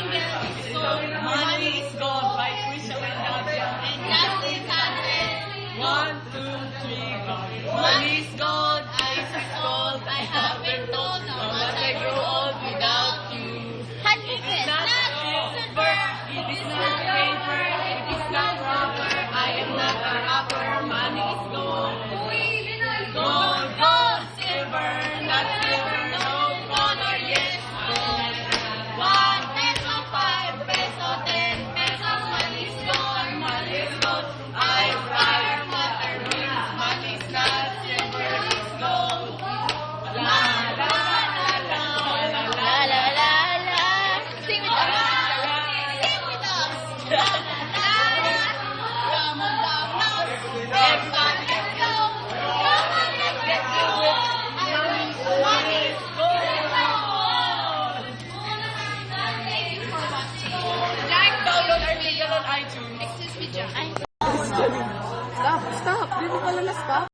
Money is gold by Krisha Wendacia. And lastly, Catherine. 1, 2, 3, go. Money is gold, ice is gold. I haven't told how much I grew old without you. It is Not silver, it is not paper, it is not rubber. I am not a rapper. Money is gold. Gold, gold, silver, not silver, no color, yes, gold. 1 peso, 5 peso, 10 peso, money is gold, money is gold. Ice, fire, water, wind, money is not silver, it's gold. La la la la la la. La la la la. Sing with us. Sing with us. La la la la. Come on down now. Everybody let's go. Come on, let's go. Money is Gold! Thank you for watching. Like, Download our video on iTunes. excuse me, John. Stop! Stop! Di mo pala na-stop.